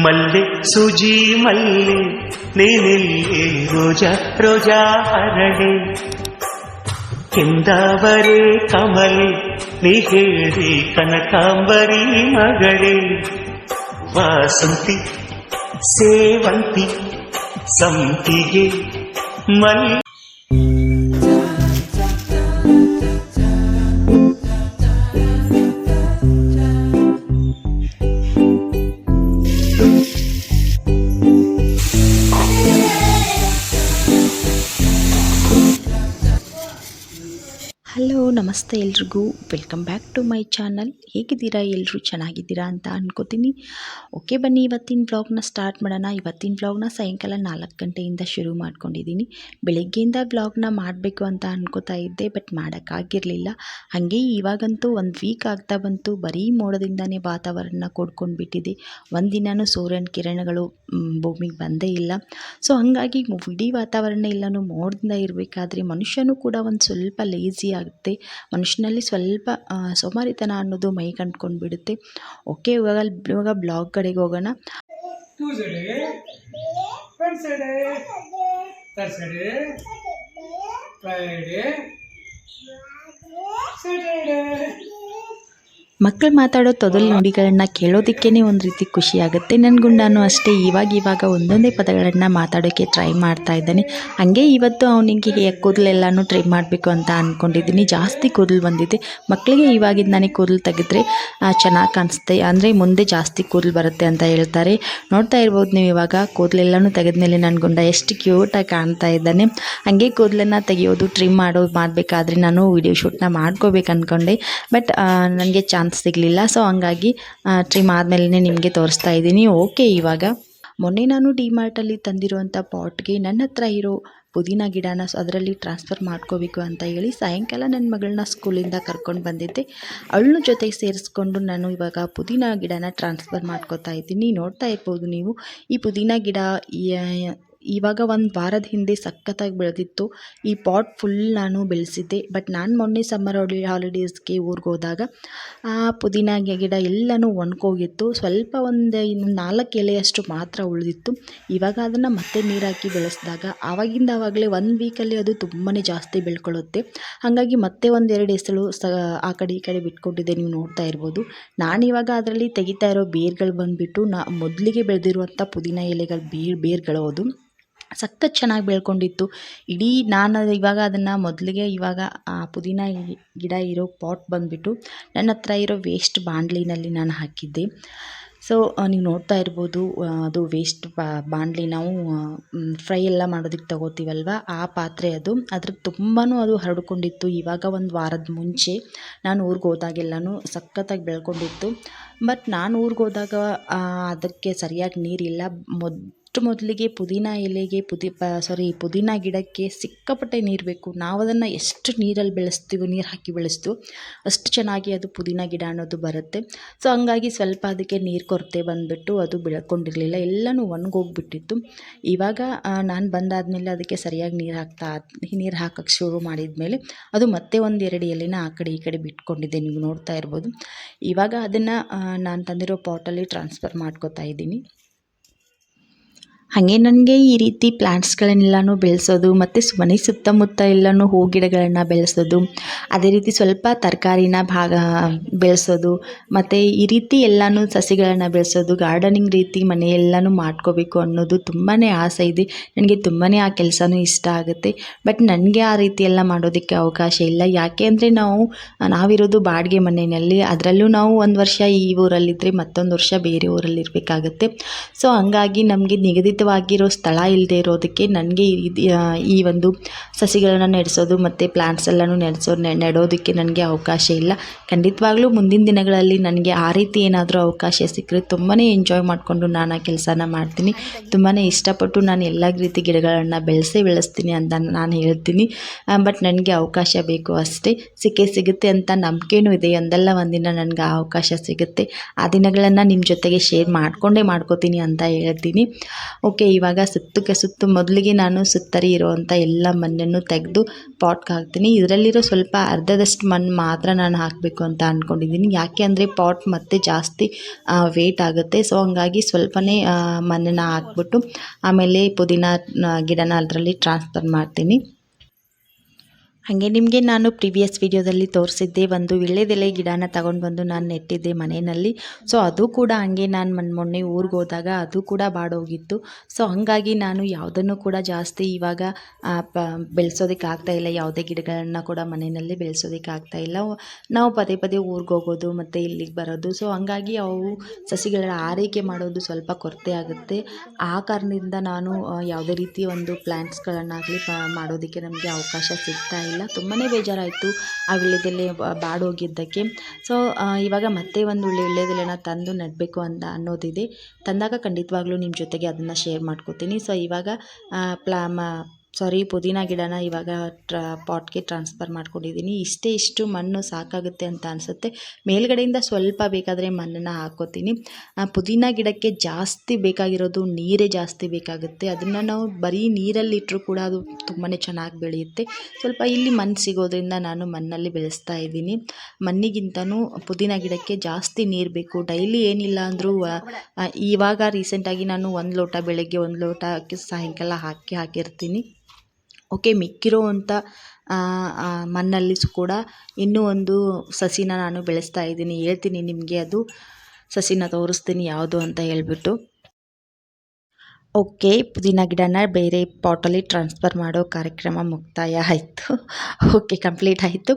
ಮಲ್ಲೆ ಸೂಜಿ ಮಲ್ಲೆ ನೀನೆಲ್ಲೇ ರೋಜಾ ರೋಜಾ ಹರಳೆ ಕೆಂದಾವರೆ ಕಮಲೆ ನೀ ಹೇಳಿ ಕನಕಾಂಬರಿ ಮಗಳೇ ವಾಸಂತಿ ಸೇವಂತಿ ಸಂಪಿಗೆ ಮಲ್ಲೆ. ಹಲೋ ನಮಸ್ತೆ ಎಲ್ರಿಗೂ, welcome back to my channel. ಹೇಗಿದ್ದೀರಾ ಎಲ್ಲರೂ? ಚೆನ್ನಾಗಿದ್ದೀರಾ ಅಂತ ಅನ್ಕೋತೀನಿ. ಓಕೆ, ಬನ್ನಿ ಇವತ್ತಿನ ವ್ಲಾಗ್ನ ಸ್ಟಾರ್ಟ್ ಮಾಡೋಣ. ಇವತ್ತಿನ ವ್ಲಾಗ್ನ ಸಾಯಂಕಾಲ 4 ಗಂಟೆಯಿಂದ ಶುರು ಮಾಡ್ಕೊಂಡಿದ್ದೀನಿ. ಬೆಳಗ್ಗೆಯಿಂದ ವ್ಲಾಗ್ನ ಮಾಡಬೇಕು ಅಂತ ಅನ್ಕೋತಾ ಇದ್ದೆ, ಬಟ್ ಮಾಡೋಕ್ಕಾಗಿರಲಿಲ್ಲ. ಹಾಗೆ ಇವಾಗಂತೂ 1 ವೀಕ್ ಆಗ್ತಾ ಬಂತು, ಬರೀ ಮೋಡದಿಂದನೇ ವಾತಾವರಣ ಕೂಡ್ಕೊಂಡ್ಬಿಟ್ಟಿದೆ. ಒಂದಿನೂ ಸೂರ್ಯನ ಕಿರಣಗಳು ಭೂಮಿಗೆ ಬಂದೇ ಇಲ್ಲ. ಸೊ ಹಾಗಾಗಿ ಇಡೀ ವಾತಾವರಣ ಎಲ್ಲನೂ ಮೋಡದಿಂದ ಇರಬೇಕಾದ್ರೆ ಮನುಷ್ಯನೂ ಕೂಡ ಒಂದು ಸ್ವಲ್ಪ ಲೇಜಿ ಆಗುತ್ತೆ. ಮನುಷ್ಯನಲ್ಲಿ ಸ್ವಲ್ಪ ಸೋಮಾರಿತನ ಅನ್ನೋದು ಮೈ ಕಂಡ್ಕೊಂಡು ಬಿಡುತ್ತೆ. ಓಕೆ, ಇವಾಗ ಬ್ಲಾಗ್ ಕಡೆಗೆ ಹೋಗೋಣ. ಮಕ್ಕಳು ಮಾತಾಡೋ ತೊದಲು ನುಡಿಗಳನ್ನ ಕೇಳೋದಕ್ಕೇ ಒಂದು ರೀತಿ ಖುಷಿ ಆಗುತ್ತೆ. ನನ್ನ ಗುಂಡಾನು ಅಷ್ಟೇ ಇವಾಗ ಒಂದೊಂದೇ ಪದಗಳನ್ನು ಮಾತಾಡೋಕ್ಕೆ ಟ್ರೈ ಮಾಡ್ತಾ ಇದ್ದಾನೆ. ಹಾಗೆ ಇವತ್ತು ಅವನಿಗೆ ಕೂದಲೆಲ್ಲನೂ ಟ್ರೈ ಮಾಡಬೇಕು ಅಂತ ಅಂದ್ಕೊಂಡಿದ್ದೀನಿ. ಜಾಸ್ತಿ ಕೂದಲು ಬಂದಿದೆ. ಮಕ್ಕಳಿಗೆ ಇವಾಗಿಂದಾನೇ ಕೂದಲು ತೆಗೆದ್ರೆ ಚೆನ್ನಾಗಿ ಕಾಣಿಸುತ್ತೆ, ಅಂದರೆ ಮುಂದೆ ಜಾಸ್ತಿ ಕೂದಲು ಬರುತ್ತೆ ಅಂತ ಹೇಳ್ತಾರೆ. ನೋಡ್ತಾ ಇರ್ಬೋದು ನೀವು, ಇವಾಗ ಕೂದಲೆಲ್ಲನೂ ತೆಗೆದ್ಮೇಲೆ ನನ್ನ ಗುಂಡ ಎಷ್ಟು ಕ್ಯೂಟಾಗಿ ಕಾಣ್ತಾ ಇದ್ದಾನೆ. ಹಾಗೆ ಕೂದಲನ್ನು ತೆಗೆಯೋದು ಟ್ರಿಮ್ ಮಾಡಬೇಕಾದ್ರೆ ನಾನು ವಿಡಿಯೋ ಶೂಟ್ನ ಮಾಡ್ಕೋಬೇಕು ಅಂದ್ಕೊಂಡೆ, ಬಟ್ ನನಗೆ ಚಾನ್ಸ್ ಸಿಗಲಿಲ್ಲ. ಸೊ ಹಂಗಾಗಿ ಟ್ರಿಮ್ ಆದಮೇಲೆ ನಿಮಗೆ ತೋರಿಸ್ತಾ ಇದ್ದೀನಿ. ಓಕೆ, ಇವಾಗ ಮೊನ್ನೆ ನಾನು ಡಿಮಾರ್ಟಲ್ಲಿ ತಂದಿರುವಂಥ ಪಾಟ್ಗೆ ನನ್ನ ಹತ್ರ ಇರೋ ಪುದೀನ ಗಿಡನ ಅದರಲ್ಲಿ ಟ್ರಾನ್ಸ್ಫರ್ ಮಾಡ್ಕೋಬೇಕು ಅಂತ ಹೇಳಿ ಸಾಯಂಕಾಲ ನನ್ನ ಮಗಳನ್ನ ಸ್ಕೂಲಿಂದ ಕರ್ಕೊಂಡು ಬಂದಿದ್ದೆ. ಅವಳನ್ನ ಜೊತೆಗೆ ಸೇರಿಸ್ಕೊಂಡು ನಾನು ಇವಾಗ ಪುದೀನ ಗಿಡನ ಟ್ರಾನ್ಸ್ಫರ್ ಮಾಡ್ಕೋತಾ ಇದ್ದೀನಿ. ನೋಡ್ತಾ ಇರ್ಬೋದು ನೀವು, ಈ ಪುದೀನ ಗಿಡ ಇವಾಗ 1 ವಾರದ ಹಿಂದೆ ಸಖತ್ತಾಗಿ ಬೆಳೆದಿತ್ತು. ಈ ಪಾಟ್ ಫುಲ್ ನಾನು ಬೆಳೆಸಿದ್ದೆ, ಬಟ್ ನಾನು ಮೊನ್ನೆ ಸಮ್ಮರ್ ಹಾಲಿಡೇಸ್ಗೆ ಊರಿಗೆ ಹೋದಾಗ ಆ ಪುದೀನ ಗಿಡ ಎಲ್ಲನೂ ಒಣಗೋಗಿತ್ತು. ಸ್ವಲ್ಪ ಒಂದು 4 ಎಲೆಯಷ್ಟು ಮಾತ್ರ ಉಳಿದಿತ್ತು. ಇವಾಗ ಅದನ್ನು ಮತ್ತೆ ನೀರು ಹಾಕಿ ಬೆಳೆಸಿದಾಗ ಆವಾಗಲೇ 1 ವೀಕಲ್ಲಿ ಅದು ತುಂಬಾ ಜಾಸ್ತಿ ಬೆಳ್ಕೊಳ್ಳುತ್ತೆ. ಹಾಗಾಗಿ ಮತ್ತೆ 1-2 ಎಸಳು ಆ ಕಡೆ ಈ ಕಡೆ ಬಿಟ್ಕೊಂಡಿದ್ದೆ, ನೀವು ನೋಡ್ತಾ ಇರ್ಬೋದು. ನಾನಿವಾಗ ಅದರಲ್ಲಿ ತೆಗಿತಾ ಇರೋ ಬೇರ್ಗಳು ಬಂದುಬಿಟ್ಟು ಮೊದಲಿಗೆ ಬೆಳೆದಿರುವಂಥ ಪುದೀನ ಎಲೆಗಳು ಬೇರ್ಗಳು ಅದು ಸಖತ್ ಚೆನ್ನಾಗಿ ಬೆಳ್ಕೊಂಡಿತ್ತು. ಇಡೀ ನಾನು ಇವಾಗ ಅದನ್ನು ಮೊದಲಿಗೆ ಇವಾಗ ಆ ಪುದೀನ ಗಿಡ ಇರೋ ಪಾಟ್ ಬಂದುಬಿಟ್ಟು ನನ್ನ ಹತ್ರ ಇರೋ ವೇಸ್ಟ್ ಬಾಣಲಿನಲ್ಲಿ ನಾನು ಹಾಕಿದ್ದೆ. ಸೊ ನೀವು ನೋಡ್ತಾ ಇರ್ಬೋದು, ಅದು ವೇಸ್ಟ್ ಬಾಣಲಿ ನಾವು ಫ್ರೈ ಎಲ್ಲ ಮಾಡೋದಕ್ಕೆ ತಗೋತೀವಲ್ವ, ಆ ಪಾತ್ರೆ ಅದು. ಅದ್ರ ತುಂಬಾ ಅದು ಹರಡ್ಕೊಂಡಿತ್ತು. ಇವಾಗ 1 ವಾರದ ಮುಂಚೆ ನಾನು ಊರಿಗೆ ಹೋದಾಗೆಲ್ಲನೂ ಸಖತ್ತಾಗಿ ಬೆಳ್ಕೊಂಡಿತ್ತು. ಬಟ್ ನಾನು ಊರಿಗೆ ಹೋದಾಗ ಅದಕ್ಕೆ ಸರಿಯಾಗಿ ನೀರಿಲ್ಲ. ಮೊದಲಿಗೆ ಪುದೀನ ಎಲೆಗೆ ಪುದೀನ ಗಿಡಕ್ಕೆ ಸಿಕ್ಕಾಪಟ್ಟೆ ನೀರು ಬೇಕು. ನಾವು ಅದನ್ನು ಎಷ್ಟು ನೀರಲ್ಲಿ ಬೆಳೆಸ್ತೀವೋ, ನೀರು ಹಾಕಿ ಬೆಳೆಸ್ತೀವೋ ಅಷ್ಟು ಚೆನ್ನಾಗಿ ಅದು ಪುದೀನ ಗಿಡ ಅನ್ನೋದು ಬರುತ್ತೆ. ಸೊ ಹಂಗಾಗಿ ಸ್ವಲ್ಪ ಅದಕ್ಕೆ ನೀರು ಕೊರತೆ ಬಂದುಬಿಟ್ಟು ಅದು ಬೆಳ್ಕೊಂಡಿರಲಿಲ್ಲ, ಎಲ್ಲನೂ ಒಣಗೋಗ್ಬಿಟ್ಟಿತ್ತು. ಇವಾಗ ನಾನು ಬಂದಾದಮೇಲೆ ಅದಕ್ಕೆ ಸರಿಯಾಗಿ ನೀರು ಹಾಕೋಕ್ಕೆ ಶುರು ಮಾಡಿದ್ಮೇಲೆ ಅದು ಮತ್ತೆ 1-2 ಎಲೆನ ಆ ಕಡೆ ಈ ಕಡೆ ಬಿಟ್ಕೊಂಡಿದ್ದೆ, ನೀವು ನೋಡ್ತಾ ಇರ್ಬೋದು. ಇವಾಗ ಅದನ್ನು ನಾನು ತಂದಿರೋ ಪಾಟಲ್ಲಿ ಟ್ರಾನ್ಸ್ಫರ್ ಮಾಡ್ಕೋತಾ ಇದ್ದೀನಿ. ಹಾಗೆ ನನಗೆ ಈ ರೀತಿ ಪ್ಲ್ಯಾಂಟ್ಸ್ಗಳನ್ನೆಲ್ಲನೂ ಬೆಳೆಸೋದು ಮತ್ತು ಮನೆ ಸುತ್ತಮುತ್ತ ಎಲ್ಲನೂ ಹೂ ಗಿಡಗಳನ್ನು ಬೆಳೆಸೋದು, ಅದೇ ರೀತಿ ಸ್ವಲ್ಪ ತರಕಾರಿನ ಬೆಳೆಸೋದು ಮತ್ತು ಈ ರೀತಿ ಎಲ್ಲನೂ ಸಸಿಗಳನ್ನು ಬೆಳೆಸೋದು, ಗಾರ್ಡನಿಂಗ್ ರೀತಿ ಮನೆಯೆಲ್ಲನೂ ಮಾಡ್ಕೋಬೇಕು ಅನ್ನೋದು ತುಂಬಾ ಆಸೆ ಇದೆ. ನನಗೆ ತುಂಬಾ ಆ ಕೆಲಸನೂ ಇಷ್ಟ ಆಗುತ್ತೆ. ಬಟ್ ನನಗೆ ಆ ರೀತಿ ಎಲ್ಲ ಮಾಡೋದಕ್ಕೆ ಅವಕಾಶ ಇಲ್ಲ. ಯಾಕೆ ಅಂದರೆ ನಾವಿರೋದು ಬಾಡಿಗೆ ಮನೆಯಲ್ಲಿ, ಅದರಲ್ಲೂ ನಾವು 1 ವರ್ಷ ಈ ಊರಲ್ಲಿದ್ದರೆ ಮತ್ತೊಂದು ವರ್ಷ ಬೇರೆ ಊರಲ್ಲಿರಬೇಕಾಗತ್ತೆ. ಸೊ ಹಂಗಾಗಿ ನಮಗೆ ನಿಗದಿತವಾಗಿರೋ ಸ್ಥಳ ಇಲ್ಲದೆ ಇರೋದಕ್ಕೆ ನನಗೆ ಈ ಒಂದು ಸಸಿಗಳನ್ನು ನೆಡೆಸೋದು ಮತ್ತು ಪ್ಲ್ಯಾಂಟ್ಸ್ ಎಲ್ಲನೂ ನೆಡೋದಕ್ಕೆ ನನಗೆ ಅವಕಾಶ ಇಲ್ಲ. ಖಂಡಿತವಾಗ್ಲೂ ಮುಂದಿನ ದಿನಗಳಲ್ಲಿ ನನಗೆ ಆ ರೀತಿ ಏನಾದರೂ ಅವಕಾಶ ಸಿಕ್ಕರೆ ತುಂಬಾ ಎಂಜಾಯ್ ಮಾಡಿಕೊಂಡು ನಾನು ಆ ಕೆಲಸನ ಮಾಡ್ತೀನಿ. ತುಂಬಾ ಇಷ್ಟಪಟ್ಟು ನಾನು ಎಲ್ಲ ರೀತಿ ಗಿಡಗಳನ್ನು ಬೆಳೆಸ್ತೀನಿ ಅಂತ ನಾನು ಹೇಳ್ತೀನಿ. ಬಟ್ ನನಗೆ ಅವಕಾಶ ಬೇಕು ಅಷ್ಟೇ. ಸಿಗುತ್ತೆ ಅಂತ ನಂಬಿಕೆನೂ ಇದೆ. ಒಂದಲ್ಲ ಒಂದಿನ ನನಗೆ ಆ ಅವಕಾಶ ಸಿಗುತ್ತೆ. ಆ ದಿನಗಳನ್ನು ನಿಮ್ಮ ಜೊತೆಗೆ ಶೇರ್ ಮಾಡ್ಕೋತೀನಿ ಅಂತ ಹೇಳ್ತೀನಿ. ಓಕೆ, ಇವಾಗ ಸುತ್ತು ಮೊದಲಿಗೆ ನಾನು ಸುತ್ತರಿ ಇರುವಂಥ ಎಲ್ಲ ಮಣ್ಣನ್ನು ತೆಗೆದು ಪಾಟ್ಗೆ ಹಾಕ್ತೀನಿ. ಇದರಲ್ಲಿರೋ ಸ್ವಲ್ಪ ಅರ್ಧದಷ್ಟು ಮಣ್ಣು ಮಾತ್ರ ನಾನು ಹಾಕಬೇಕು ಅಂತ ಅಂದ್ಕೊಂಡಿದ್ದೀನಿ. ಯಾಕೆ ಅಂದರೆ ಪಾಟ್ ಮತ್ತೆ ಜಾಸ್ತಿ ವೇಟ್ ಆಗುತ್ತೆ. ಸೊ ಹಂಗಾಗಿ ಸ್ವಲ್ಪನೇ ಮಣ್ಣನ್ನು ಹಾಕ್ಬಿಟ್ಟು ಆಮೇಲೆ ಪುದೀನ ಗಿಡನ ಅದರಲ್ಲಿ ಟ್ರಾನ್ಸ್ಫರ್ ಮಾಡ್ತೀನಿ. ಹಾಗೆ ನಿಮಗೆ ನಾನು ಪ್ರಿವಿಯಸ್ ವಿಡಿಯೋದಲ್ಲಿ ತೋರಿಸಿದ್ದೆ ಒಂದು ವೀಳ್ಯದೆಲೆ ಗಿಡನ ತಗೊಂಡು ಬಂದು ನಾನು ನೆಟ್ಟಿದ್ದೆ ಮನೆಯಲ್ಲಿ. ಸೊ ಅದು ಕೂಡ ಹಾಗೆ ನಾನು ಮೊನ್ನೆ ಊರಿಗೆ ಹೋದಾಗ ಅದು ಕೂಡ ಬಾಡೋಗಿತ್ತು. ಸೊ ಹಾಗಾಗಿ ನಾನು ಯಾವುದನ್ನು ಕೂಡ ಜಾಸ್ತಿ ಇವಾಗ ಬೆಳೆಸೋದಕ್ಕೆ ಆಗ್ತಾಯಿಲ್ಲ. ಯಾವುದೇ ಗಿಡಗಳನ್ನು ಕೂಡ ಮನೆಯಲ್ಲಿ ಬೆಳೆಸೋದಕ್ಕೆ ಆಗ್ತಾಯಿಲ್ಲ. ನಾವು ಪದೇ ಪದೇ ಊರಿಗೆ ಹೋಗೋದು ಮತ್ತು ಇಲ್ಲಿಗೆ ಬರೋದು. ಸೊ ಹಾಗಾಗಿ ಅವು ಸಸಿಗಳ ಆರೈಕೆ ಮಾಡೋದು ಸ್ವಲ್ಪ ಕೊರತೆ ಆಗುತ್ತೆ. ಆ ಕಾರಣದಿಂದ ನಾನು ಯಾವುದೇ ರೀತಿ ಒಂದು ಪ್ಲ್ಯಾಂಟ್ಸ್ಗಳನ್ನಾಗಲಿ ಮಾಡೋದಕ್ಕೆ ನಮಗೆ ಅವಕಾಶ ಸಿಗ್ತಾ ಇಲ್ಲ. ತುಂಬಾ ಬೇಜಾರಾಯಿತು ಆ ವೀಳ್ಯದೆಲೆ ಬಾಡೋಗಿದ್ದಕ್ಕೆ. ಸೊ ಇವಾಗ ಮತ್ತೆ ಒಂದು ವೀಳ್ಯದೆಲೆನ ತಂದು ನೆಡಬೇಕು ಅಂತ ಅನ್ನೋದಿದೆ. ತಂದಾಗ ಖಂಡಿತವಾಗ್ಲೂ ನಿಮ್ಮ ಜೊತೆಗೆ ಅದನ್ನು ಶೇರ್ ಮಾಡ್ಕೋತೀನಿ. ಸೊ ಇವಾಗ ಪುದೀನ ಗಿಡನ ಇವಾಗ ಪಾಟ್ಗೆ ಟ್ರಾನ್ಸ್ಫರ್ ಮಾಡ್ಕೊಂಡಿದ್ದೀನಿ. ಇಷ್ಟು ಮಣ್ಣು ಸಾಕಾಗುತ್ತೆ ಅಂತ ಅನಿಸುತ್ತೆ. ಮೇಲ್ಗಡೆಯಿಂದ ಸ್ವಲ್ಪ ಬೇಕಾದರೆ ಮಣ್ಣನ್ನು ಹಾಕ್ಕೋತೀನಿ. ಪುದೀನ ಗಿಡಕ್ಕೆ ಜಾಸ್ತಿ ಬೇಕಾಗಿರೋದು ನೀರೇ ಜಾಸ್ತಿ ಬೇಕಾಗುತ್ತೆ. ಅದನ್ನು ನಾವು ಬರೀ ನೀರಲ್ಲಿ ಇಟ್ಟರೂ ಕೂಡ ಅದು ತುಂಬಾ ಚೆನ್ನಾಗಿ ಬೆಳೆಯುತ್ತೆ. ಸ್ವಲ್ಪ ಇಲ್ಲಿ ಮಣ್ಣು ಸಿಗೋದ್ರಿಂದ ನಾನು ಮಣ್ಣಲ್ಲಿ ಬೆಳೆಸ್ತಾ ಇದ್ದೀನಿ. ಮಣ್ಣಿಗಿಂತನೂ ಪುದೀನ ಗಿಡಕ್ಕೆ ಜಾಸ್ತಿ ನೀರು ಬೇಕು. ಡೈಲಿ ಏನಿಲ್ಲ ಅಂದರೂ ಇವಾಗ ರೀಸೆಂಟಾಗಿ ನಾನು 1 ಲೋಟ ಬೆಳಗ್ಗೆ 1 ಲೋಟ ಸಾಯಂಕಾಲ ಹಾಕಿರ್ತೀನಿ. ಓಕೆ, ಮಿಕ್ಕಿರೋವಂಥ ಮಣ್ಣಲ್ಲಿ ಕೂಡ ಇನ್ನೂ ಒಂದು ಸಸಿನ ನಾನು ಬೆಳೆಸ್ತಾ ಇದ್ದೀನಿ. ಹೇಳ್ತೀನಿ ನಿಮಗೆ, ಅದು ಸಸಿನ ತೋರಿಸ್ತೀನಿ ಯಾವುದು ಅಂತ ಹೇಳ್ಬಿಟ್ಟು. ಓಕೆ, ಪುದೀನ ಗಿಡನ ಬೇರೆ ಪಾಟಲ್ಲಿ ಟ್ರಾನ್ಸ್ಫರ್ ಮಾಡೋ ಕಾರ್ಯಕ್ರಮ ಮುಕ್ತಾಯ ಆಯಿತು. ಓಕೆ, ಕಂಪ್ಲೀಟ್ ಆಯಿತು.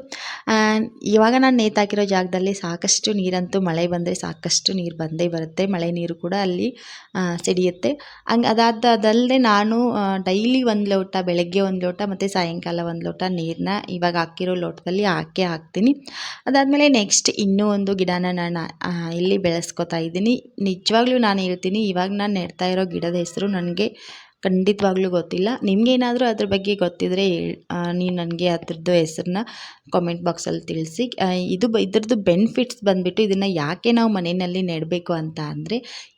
ಇವಾಗ ನಾನು ನೇತಾಕಿರೋ ಜಾಗದಲ್ಲಿ ಸಾಕಷ್ಟು ನೀರಂತೂ ಮಳೆ ಬಂದರೆ ಸಾಕಷ್ಟು ನೀರು ಬಂದೇ ಬರುತ್ತೆ. ಮಳೆ ನೀರು ಕೂಡ ಅಲ್ಲಿ ಸಿಡಿಯುತ್ತೆ. ಅದಲ್ಲದೆ ನಾನು ಡೈಲಿ 1 ಲೋಟ, ಬೆಳಗ್ಗೆ 1 ಲೋಟ ಮತ್ತು ಸಾಯಂಕಾಲ 1 ಲೋಟ ನೀರನ್ನ ಇವಾಗ ಹಾಕಿರೋ ಲೋಟದಲ್ಲಿ ಹಾಕ್ತೀನಿ. ಅದಾದಮೇಲೆ ನೆಕ್ಸ್ಟ್ ಇನ್ನೂ ಒಂದು ಗಿಡನ ನಾನು ಇಲ್ಲಿ ಬೆಳೆಸ್ಕೊತಾ ಇದ್ದೀನಿ. ನಿಜವಾಗ್ಲೂ ನಾನು ಹೇಳ್ತೀನಿ, ಇವಾಗ ನಾನು ನೆಡ್ತಾ ಇರೋ ಗಿಡದ ಹೆಸರು ನನಗೆ ಖಂಡಿತವಾಗ್ಲೂ ಗೊತ್ತಿಲ್ಲ. ನಿಮಗೇನಾದರೂ ಅದ್ರ ಬಗ್ಗೆ ಗೊತ್ತಿದ್ದರೆ ನೀವು ನನಗೆ ಅದ್ರದ್ದು ಹೆಸರನ್ನ ಕಾಮೆಂಟ್ ಬಾಕ್ಸಲ್ಲಿ ತಿಳಿಸಿ. ಇದ್ರದ್ದು ಬೆನಿಫಿಟ್ಸ್ ಬಂದುಬಿಟ್ಟು ಇದನ್ನು ಯಾಕೆ ನಾವು ಮನೆಯಲ್ಲಿ ನೆಡಬೇಕು ಅಂತ ಅಂದರೆ,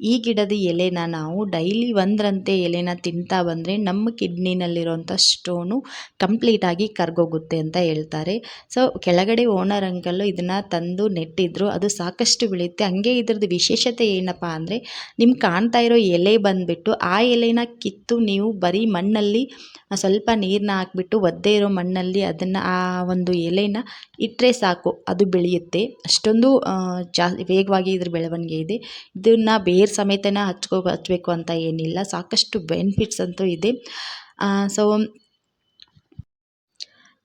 ಈ ಗಿಡದ ಎಲೆನ ನಾವು ಡೈಲಿ ಒಂದರಂತೆ ಎಲೆನ ತಿಂತಾ ಬಂದರೆ ನಮ್ಮ ಕಿಡ್ನಿನಲ್ಲಿರೋಂಥ ಸ್ಟೋನು ಕಂಪ್ಲೀಟಾಗಿ ಕರ್ಗೋಗುತ್ತೆ ಅಂತ ಹೇಳ್ತಾರೆ. ಸೊ ಕೆಳಗಡೆ ಓನರ್ ಅಂಕಲ್ಲು ಇದನ್ನು ತಂದು ನೆಟ್ಟಿದ್ರು. ಅದು ಸಾಕಷ್ಟು ಬೆಳೆಯುತ್ತೆ. ಹಾಗೆ ಇದ್ರದ್ದು ವಿಶೇಷತೆ ಏನಪ್ಪ ಅಂದರೆ, ನಿಮ್ಗೆ ಕಾಣ್ತಾ ಇರೋ ಎಲೆ ಬಂದುಬಿಟ್ಟು ಆ ಎಲೆನ ಕಿತ್ತು ನೀವು ಬರೀ ಮಣ್ಣಲ್ಲಿ ಸ್ವಲ್ಪ ನೀರನ್ನ ಹಾಕ್ಬಿಟ್ಟು ಒದ್ದೆ ಇರೋ ಮಣ್ಣಲ್ಲಿ ಅದನ್ನು ಆ ಒಂದು ಎಲೆನ ಇಟ್ಟರೆ ಸಾಕು, ಅದು ಬೆಳೆಯುತ್ತೆ. ಅಷ್ಟೊಂದು ವೇಗವಾಗಿ ಇದ್ರ ಬೆಳವಣಿಗೆ ಇದೆ. ಇದನ್ನು ಬೇರು ಸಮೇತನ ಹಚ್ಚಬೇಕು ಅಂತ ಏನಿಲ್ಲ. ಸಾಕಷ್ಟು ಬೆನಿಫಿಟ್ಸ್ ಅಂತೂ ಇದೆ. ಸೊ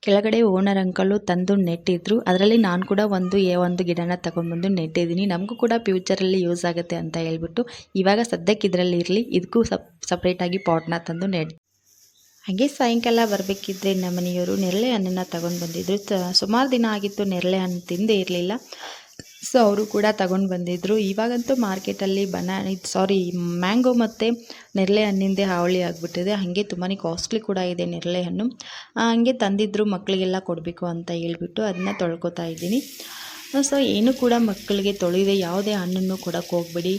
ಕೆಳಗಡೆ ಓನರ್ ಅಂಕಲು ತಂದು ನೆಟ್ಟಿದ್ರು. ಅದರಲ್ಲಿ ನಾನು ಕೂಡ ಒಂದು ಗಿಡನ ತಗೊಂಡ್ಬಂದು ನೆಟ್ಟಿದ್ದೀನಿ. ನಮಗೂ ಕೂಡ ಫ್ಯೂಚರಲ್ಲಿ ಯೂಸ್ ಆಗುತ್ತೆ ಅಂತ ಹೇಳ್ಬಿಟ್ಟು ಇವಾಗ ಸದ್ಯಕ್ಕೆ ಇದರಲ್ಲಿ ಇರಲಿ, ಇದಕ್ಕೂ ಸಪ್ರೇಟಾಗಿ ಪಾಟ್ನ ತಂದು ಹಾಗೆ ಸಾಯಂಕಾಲ ಬರಬೇಕಿದ್ರೆ ನಮ್ಮ ಮನೆಯವರು ನೇರಳೆ ಹಣ್ಣನ್ನು ತಗೊಂಡು ಬಂದಿದ್ರು. ಸುಮಾರು ದಿನ ಆಗಿತ್ತು ನೇರಳೆ ಹಣ್ಣು ತಿಂದೇ ಇರಲಿಲ್ಲ. ಸೊ ಅವರು ಕೂಡ ತಗೊಂಡು ಬಂದಿದ್ದರು. ಇವಾಗಂತೂ ಮಾರ್ಕೆಟಲ್ಲಿ ಮ್ಯಾಂಗೋ ಮತ್ತು ನೇರಳೆ ಹಣ್ಣಿಂದೇ ಹಾವಳಿ ಆಗಿಬಿಟ್ಟಿದೆ. ಹಾಗೆ ತುಂಬಾ ಕಾಸ್ಟ್ಲಿ ಕೂಡ ಇದೆ ನೇರಳೆ ಹಣ್ಣು. ಹಾಗೆ ತಂದಿದ್ದರು, ಮಕ್ಕಳಿಗೆಲ್ಲ ಕೊಡಬೇಕು ಅಂತ ಹೇಳ್ಬಿಟ್ಟು ಅದನ್ನ ತೊಳ್ಕೊತಾ ಇದ್ದೀನಿ. ಸೊ ಏನು ಕೂಡ ಮಕ್ಕಳಿಗೆ ತೊಳೆದೇ ಯಾವುದೇ ಹಣ್ಣನ್ನು ಕೊಡೋಕ್ಕೆ ಹೋಗ್ಬೇಡಿ.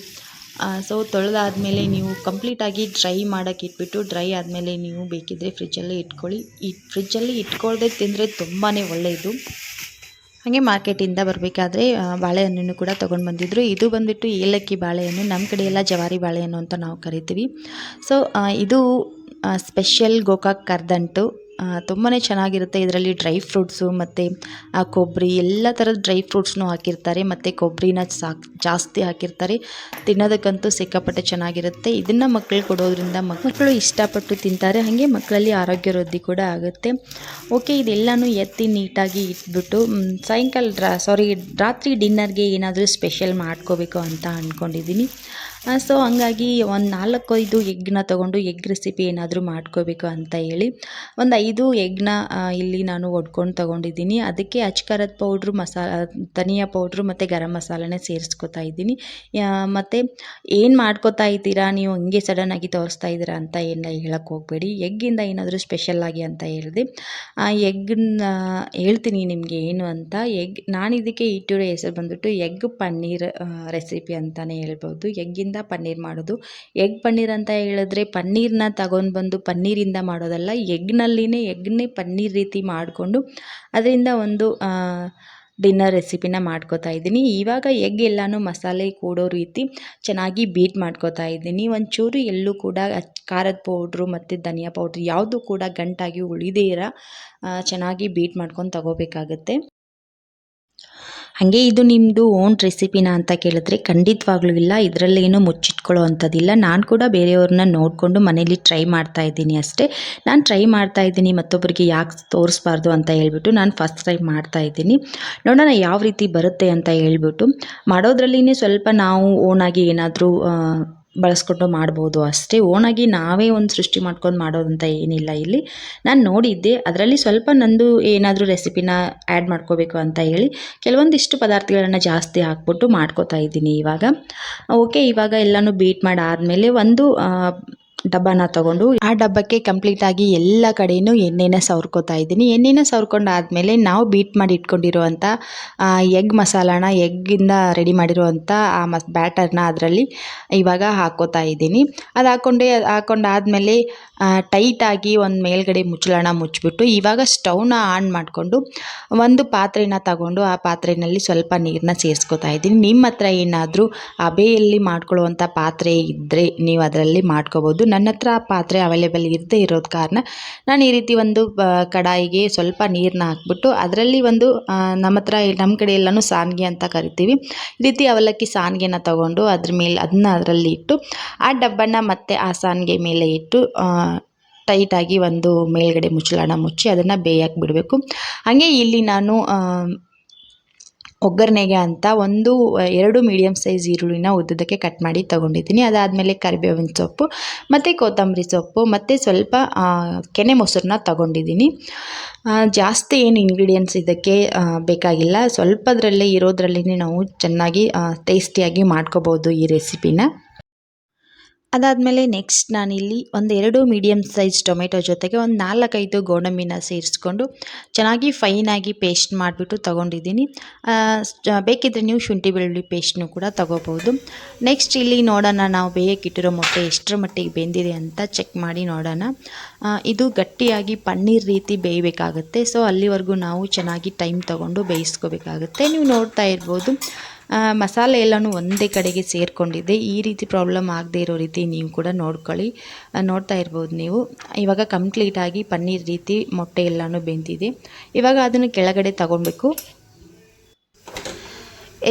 ಸೊ ತೊಳೆದಾದ್ಮೇಲೆ ನೀವು ಕಂಪ್ಲೀಟಾಗಿ ಡ್ರೈ ಮಾಡೋಕ್ಕೆ ಇಟ್ಬಿಟ್ಟು, ಡ್ರೈ ಆದಮೇಲೆ ನೀವು ಬೇಕಿದ್ದರೆ ಫ್ರಿಜ್ಜಲ್ಲಿ ಇಟ್ಕೊಳ್ಳಿ. ಈ ಫ್ರಿಜ್ಜಲ್ಲಿ ಇಟ್ಕೊಳ್ಳದೆ ತಿಂದರೆ ತುಂಬಾ ಒಳ್ಳೆಯದು. ಹಾಗೆ ಮಾರ್ಕೆಟಿಂದ ಬರಬೇಕಾದ್ರೆ ಬಾಳೆಹಣ್ಣನ್ನು ಕೂಡ ತೊಗೊಂಡು ಬಂದಿದ್ದರು. ಇದು ಬಂದುಬಿಟ್ಟು ಏಲಕ್ಕಿ ಬಾಳೆಹಣ್ಣು, ನಮ್ಮ ಕಡೆ ಎಲ್ಲ ಜವಾರಿ ಬಾಳೆಹಣ್ಣು ಅಂತ ನಾವು ಕರಿತೀವಿ. ಸೊ ಇದು ಸ್ಪೆಷಲ್ ಗೋಕಾಕ್ ಕರ್ದಂಟು. ತುಂಬಾ ಚೆನ್ನಾಗಿರುತ್ತೆ. ಇದರಲ್ಲಿ ಡ್ರೈ ಫ್ರೂಟ್ಸು ಮತ್ತು ಕೊಬ್ಬರಿ ಎಲ್ಲ ಥರದ ಡ್ರೈ ಫ್ರೂಟ್ಸ್ನೂ ಹಾಕಿರ್ತಾರೆ ಮತ್ತು ಕೊಬ್ಬರಿನ ಜಾಸ್ತಿ ಹಾಕಿರ್ತಾರೆ. ತಿನ್ನೋದಕ್ಕಂತೂ ಸಿಕ್ಕಾಪಟ್ಟೆ ಚೆನ್ನಾಗಿರುತ್ತೆ. ಇದನ್ನು ಮಕ್ಕಳಿಗೆ ಕೊಡೋದ್ರಿಂದ ಮಕ್ಕಳು ಇಷ್ಟಪಟ್ಟು ತಿಂತಾರೆ. ಹಾಗೆ ಮಕ್ಕಳಲ್ಲಿ ಆರೋಗ್ಯ ವೃದ್ಧಿ ಕೂಡ ಆಗುತ್ತೆ. ಓಕೆ, ಇದೆಲ್ಲನೂ ಎತ್ತಿ ನೀಟಾಗಿ ಇಟ್ಬಿಟ್ಟು ರಾತ್ರಿ ಡಿನ್ನರ್ಗೆ ಏನಾದರೂ ಸ್ಪೆಷಲ್ ಮಾಡ್ಕೋಬೇಕು ಅಂತ ಅಂದ್ಕೊಂಡಿದ್ದೀನಿ. ಸೊ ಹಂಗಾಗಿ ಒಂದು 4-5 ಎಗ್ನ ತೊಗೊಂಡು ಎಗ್ ರೆಸಿಪಿ ಏನಾದರೂ ಮಾಡ್ಕೋಬೇಕು ಅಂತ ಹೇಳಿ ಒಂದು 5 ಎಗ್ನ ಇಲ್ಲಿ ನಾನು ಒಡ್ಕೊಂಡು ತೊಗೊಂಡಿದ್ದೀನಿ. ಅದಕ್ಕೆ ಅಚ್ಕಾರದ ಪೌಡ್ರು, ಧನಿಯಾ ಪೌಡ್ರು ಮತ್ತು ಗರಂ ಮಸಾಲನೇ ಸೇರಿಸ್ಕೊತಾ ಇದ್ದೀನಿ. ಮತ್ತು ಏನು ಮಾಡ್ಕೋತಾ ಇದ್ದೀರಾ ನೀವು, ಹಂಗೆ ಸಡನ್ನಾಗಿ ತೋರಿಸ್ತಾ ಇದ್ದೀರಾ ಅಂತ ಏನು ಹೇಳೋಕ್ಕೆ ಹೋಗಬೇಡಿ. ಎಗ್ಗಿಂದ ಏನಾದರೂ ಸ್ಪೆಷಲ್ಲಾಗಿ ಅಂತ ಹೇಳಿದೆ. ಎಗ್ಗನ್ನ ಹೇಳ್ತೀನಿ ನಿಮಗೆ ಏನು ಅಂತ. ನಾನು ಇದಕ್ಕೆ ಇಟ್ಟಿರೋ ಹೆಸರು ಬಂದುಬಿಟ್ಟು ಎಗ್ ಪನ್ನೀರ್ ರೆಸಿಪಿ ಅಂತಲೇ ಹೇಳ್ಬೋದು. ಎಗ್ಗಿಂದ ಎಗ್ಗಿಂದ ಪನ್ನೀರ್ ಮಾಡೋದು. ಎಗ್ ಪನ್ನೀರ್ ಅಂತ ಹೇಳಿದ್ರೆ ಪನ್ನೀರನ್ನ ತಗೊಂಡು ಬಂದು ಪನ್ನೀರಿಂದ ಮಾಡೋದಲ್ಲ, ಎಗ್ನೇ ಪನ್ನೀರ್ ರೀತಿ ಮಾಡಿಕೊಂಡು ಅದರಿಂದ ಒಂದು ಡಿನ್ನರ್ ರೆಸಿಪಿನ ಮಾಡ್ಕೋತಾ ಇದ್ದೀನಿ. ಇವಾಗ ಎಗ್ ಎಲ್ಲನೂ ಮಸಾಲೆ ಕೂಡೋ ರೀತಿ ಚೆನ್ನಾಗಿ ಬೀಟ್ ಮಾಡ್ಕೋತಾ ಇದ್ದೀನಿ. ಒಂಚೂರು ಎಲ್ಲೂ ಕೂಡ ಖಾರದ ಪೌಡ್ರು ಮತ್ತು ಧನಿಯಾ ಪೌಡ್ರು ಯಾವುದು ಕೂಡ ಗಂಟಾಗಿ ಉಳಿದೇ ಇರೋ ಚೆನ್ನಾಗಿ ಬೀಟ್ ಮಾಡ್ಕೊಂಡು ತಗೋಬೇಕಾಗತ್ತೆ. ಹಾಗೆ ಇದು ನಿಮ್ಮದು ಓನ್ ರೆಸಿಪಿನ ಅಂತ ಕೇಳಿದ್ರೆ ಖಂಡಿತವಾಗ್ಲೂ ಇಲ್ಲ, ಇದರಲ್ಲೇನು ಮುಚ್ಚಿಟ್ಕೊಳ್ಳೋ ಅಂಥದ್ದಿಲ್ಲ. ನಾನು ಕೂಡ ಬೇರೆಯವ್ರನ್ನ ನೋಡಿಕೊಂಡು ಮನೇಲಿ ಟ್ರೈ ಮಾಡ್ತಾ ಇದ್ದೀನಿ ಅಷ್ಟೇ. ನಾನು ಟ್ರೈ ಮಾಡ್ತಾ ಇದ್ದೀನಿ, ಮತ್ತೊಬ್ಬರಿಗೆ ಯಾಕೆ ತೋರಿಸ್ಬಾರ್ದು ಅಂತ ಹೇಳ್ಬಿಟ್ಟು ನಾನು ಫಸ್ಟ್ ಟೈಮ್ ಮಾಡ್ತಾ ಇದ್ದೀನಿ. ನೋಡೋಣ ಯಾವ ರೀತಿ ಬರುತ್ತೆ ಅಂತ ಹೇಳ್ಬಿಟ್ಟು. ಮಾಡೋದ್ರಲ್ಲಿನೇ ಸ್ವಲ್ಪ ನಾವು ಓನಾಗಿ ಏನಾದರೂ ಬಳಸ್ಕೊಂಡು ಮಾಡ್ಬೋದು ಅಷ್ಟೇ. ಓನಾಗಿ ನಾವೇ ಒಂದು ಸೃಷ್ಟಿ ಮಾಡ್ಕೊಂಡು ಮಾಡೋದಂತ ಏನಿಲ್ಲ ಇಲ್ಲಿ. ನಾನು ನೋಡಿದ್ದೆ, ಅದರಲ್ಲಿ ಸ್ವಲ್ಪ ನಂದು ಏನಾದರೂ ರೆಸಿಪಿನ ಆ್ಯಡ್ ಮಾಡ್ಕೋಬೇಕು ಅಂತ ಹೇಳಿ ಕೆಲವೊಂದಿಷ್ಟು ಪದಾರ್ಥಗಳನ್ನು ಜಾಸ್ತಿ ಹಾಕ್ಬಿಟ್ಟು ಮಾಡ್ಕೋತಾ ಇದ್ದೀನಿ ಇವಾಗ. ಓಕೆ, ಇವಾಗ ಎಲ್ಲನೂ ಬೀಟ್ ಮಾಡಾದಮೇಲೆ ಒಂದು ಡಬ್ಬನ ತಗೊಂಡು ಆ ಡಬ್ಬಕ್ಕೆ ಕಂಪ್ಲೀಟಾಗಿ ಎಲ್ಲ ಕಡೆಯೂ ಎಣ್ಣೆನ ಸವರ್ಕೋತಾ ಇದ್ದೀನಿ. ಎಣ್ಣೆನ ಸವರ್ಕೊಂಡಾದಮೇಲೆ ನಾವು ಬೀಟ್ ಮಾಡಿ ಇಟ್ಕೊಂಡಿರುವಂಥ ಎಗ್ ಮಸಾಲಾನ, ಎಗ್ಗಿಂದ ರೆಡಿ ಮಾಡಿರುವಂಥ ಆ ಬ್ಯಾಟರ್ನ ಅದರಲ್ಲಿ ಇವಾಗ ಹಾಕ್ಕೋತಾ ಇದ್ದೀನಿ. ಅದು ಹಾಕ್ಕೊಂಡಾದಮೇಲೆ ಟೈಟಾಗಿ ಒಂದು ಮೇಲ್ಗಡೆ ಮುಚ್ಚಳನ ಮುಚ್ಚಿಬಿಟ್ಟು ಇವಾಗ ಸ್ಟವ್ನ ಆನ್ ಮಾಡಿಕೊಂಡು ಒಂದು ಪಾತ್ರೆನ ತಗೊಂಡು ಆ ಪಾತ್ರೆಯಲ್ಲಿ ಸ್ವಲ್ಪ ನೀರನ್ನ ಸೇರಿಸ್ಕೋತಾ ಇದ್ದೀನಿ. ನಿಮ್ಮ ಹತ್ರ ಏನಾದರೂ ಹಬೆಯಲ್ಲಿ ಮಾಡ್ಕೊಳ್ಳುವಂಥ ಪಾತ್ರೆ ಇದ್ದರೆ ನೀವು ಅದರಲ್ಲಿ ಮಾಡ್ಕೋಬೋದು. ನನ್ನ ಹತ್ರ ಆ ಪಾತ್ರೆ ಅವೈಲೇಬಲ್ ಇರದೇ ಇರೋದು ಕಾರಣ ನಾನು ಈ ರೀತಿ ಒಂದು ಕಡಾಯಿಗೆ ಸ್ವಲ್ಪ ನೀರನ್ನ ಹಾಕ್ಬಿಟ್ಟು ಅದರಲ್ಲಿ ಒಂದು ನಮ್ಮ ಕಡೆ ಎಲ್ಲನೂ ಸಾನ್ಗೆ ಅಂತ ಕರಿತೀವಿ, ಈ ರೀತಿ ಅವಲಕ್ಕಿ ಸಾನ್ಗೆನ ತಗೊಂಡು ಅದರಲ್ಲಿ ಇಟ್ಟು ಆ ಡಬ್ಬನ ಮತ್ತೆ ಆ ಸಾನ್ಗೆ ಮೇಲೆ ಇಟ್ಟು ಟೈಟಾಗಿ ಒಂದು ಮೇಲ್ಗಡೆ ಮುಚ್ಚಳನ ಮುಚ್ಚಿ ಅದನ್ನು ಬೇಯಕ್ಕೆ ಬಿಡಬೇಕು. ಹಾಗೆ ಇಲ್ಲಿ ನಾನು ಒಗ್ಗರಣೆಗೆ ಅಂತ 2 ಮೀಡಿಯಮ್ ಸೈಜ್ ಈರುಳ್ಳಿನ ಉದ್ದಕ್ಕೆ ಕಟ್ ಮಾಡಿ ತೊಗೊಂಡಿದ್ದೀನಿ. ಅದಾದಮೇಲೆ ಕರಿಬೇವಿನ ಸೊಪ್ಪು ಮತ್ತು ಕೊತ್ತಂಬರಿ ಸೊಪ್ಪು ಮತ್ತು ಸ್ವಲ್ಪ ಕೆನೆ ಮೊಸರನ್ನ ತೊಗೊಂಡಿದ್ದೀನಿ. ಜಾಸ್ತಿ ಏನು ಇಂಗ್ರೀಡಿಯೆಂಟ್ಸ್ ಇದಕ್ಕೆ ಬೇಕಾಗಿಲ್ಲ, ಸ್ವಲ್ಪದರಲ್ಲೇ ಇರೋದ್ರಲ್ಲೇ ನಾವು ಚೆನ್ನಾಗಿ ಟೇಸ್ಟಿಯಾಗಿ ಮಾಡ್ಕೋಬೋದು ಈ ರೆಸಿಪಿನ. ಅದಾದಮೇಲೆ ನೆಕ್ಸ್ಟ್ ನಾನಿಲ್ಲಿ 2 ಮೀಡಿಯಮ್ ಸೈಜ್ ಟೊಮೆಟೊ ಜೊತೆಗೆ 4-5 ಗೋಡಂಬಿನ ಸೇರಿಸ್ಕೊಂಡು ಚೆನ್ನಾಗಿ ಫೈನಾಗಿ ಪೇಸ್ಟ್ ಮಾಡಿಬಿಟ್ಟು ತೊಗೊಂಡಿದ್ದೀನಿ. ಬೇಕಿದ್ದರೆ ನೀವು ಶುಂಠಿ ಬೆಳ್ಳುಳ್ಳಿ ಪೇಸ್ಟ್ನೂ ಕೂಡ ತೊಗೋಬೋದು. ನೆಕ್ಸ್ಟ್ ಇಲ್ಲಿ ನೋಡೋಣ, ನಾವು ಬೇಯಕ್ಕಿಟ್ಟಿರೋ ಮೊಟ್ಟೆ ಎಷ್ಟರ ಮಟ್ಟಿಗೆ ಬೆಂದಿದೆ ಅಂತ ಚೆಕ್ ಮಾಡಿ ನೋಡೋಣ. ಇದು ಗಟ್ಟಿಯಾಗಿ ಪನ್ನೀರ್ ರೀತಿ ಬೇಯಬೇಕಾಗುತ್ತೆ. ಸೊ ಅಲ್ಲಿವರೆಗೂ ನಾವು ಚೆನ್ನಾಗಿ ಟೈಮ್ ತೊಗೊಂಡು ಬೇಯಿಸ್ಕೋಬೇಕಾಗುತ್ತೆ. ನೀವು ನೋಡ್ತಾ ಇರ್ಬೋದು, ಮಸಾಲೆ ಎಲ್ಲನೂ ಒಂದೇ ಕಡೆಗೆ ಸೇರಿಕೊಂಡಿದೆ. ಈ ರೀತಿ ಪ್ರಾಬ್ಲಮ್ ಆಗದೆ ಇರೋ ರೀತಿ ನೀವು ಕೂಡ ನೋಡ್ಕೊಳ್ಳಿ. ನೋಡ್ತಾ ಇರ್ಬೋದು ನೀವು. ಇವಾಗ ಕಂಪ್ಲೀಟಾಗಿ ಪನ್ನೀರ್ ರೀತಿ ಮೊಟ್ಟೆ ಎಲ್ಲನೂ ಬೆಂದಿದೆ. ಇವಾಗ ಅದನ್ನು ಕೆಳಗಡೆ ತಗೊಬೇಕು.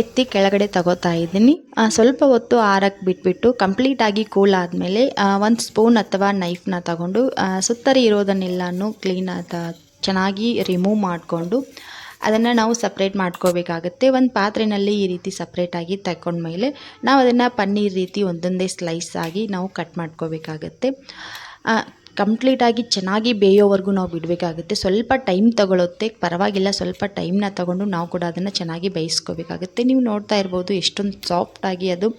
ಎತ್ತಿ ಕೆಳಗಡೆ ತಗೋತಾ ಇದ್ದೀನಿ. ಸ್ವಲ್ಪ ಹೊತ್ತು ಆರಕ್ಕೆ ಬಿಟ್ಬಿಟ್ಟು ಕಂಪ್ಲೀಟಾಗಿ ಕೂಲ್ ಆದಮೇಲೆ 1 ಸ್ಪೂನ್ ಅಥವಾ ನೈಫ್ನ ತಗೊಂಡು ಸುತ್ತರಿ ಇರೋದನ್ನೆಲ್ಲನೂ ಚೆನ್ನಾಗಿ ರಿಮೂವ್ ಮಾಡಿಕೊಂಡು ಅದನ್ನು ನಾವು ಸಪ್ರೇಟ್ ಮಾಡ್ಕೋಬೇಕಾಗುತ್ತೆ. ಒಂದು ಪಾತ್ರೆಯಲ್ಲಿ ಈ ರೀತಿ ಸಪ್ರೇಟಾಗಿ ತಗೊಂಡ್ಮೇಲೆ ನಾವು ಅದನ್ನು ಪನ್ನೀರ್ ರೀತಿ ಒಂದೊಂದೇ ಸ್ಲೈಸ್ ಆಗಿ ನಾವು ಕಟ್ ಮಾಡ್ಕೋಬೇಕಾಗತ್ತೆ. ಕಂಪ್ಲೀಟಾಗಿ ಚೆನ್ನಾಗಿ ಬೇಯೋವರೆಗೂ ನಾವು ಬಿಡಬೇಕಾಗುತ್ತೆ. ಸ್ವಲ್ಪ ಟೈಮ್ ತಗೊಳುತ್ತೆ, ಪರವಾಗಿಲ್ಲ, ಸ್ವಲ್ಪ ಟೈಮ್ನ ತಗೊಂಡು ನಾವು ಕೂಡ ಅದನ್ನು ಚೆನ್ನಾಗಿ ಬೇಯಿಸ್ಕೋಬೇಕಾಗುತ್ತೆ. ನೀವು ನೋಡ್ತಾ ಇರ್ಬೋದು ಎಷ್ಟೊಂದು ಸಾಫ್ಟಾಗಿ ಅದು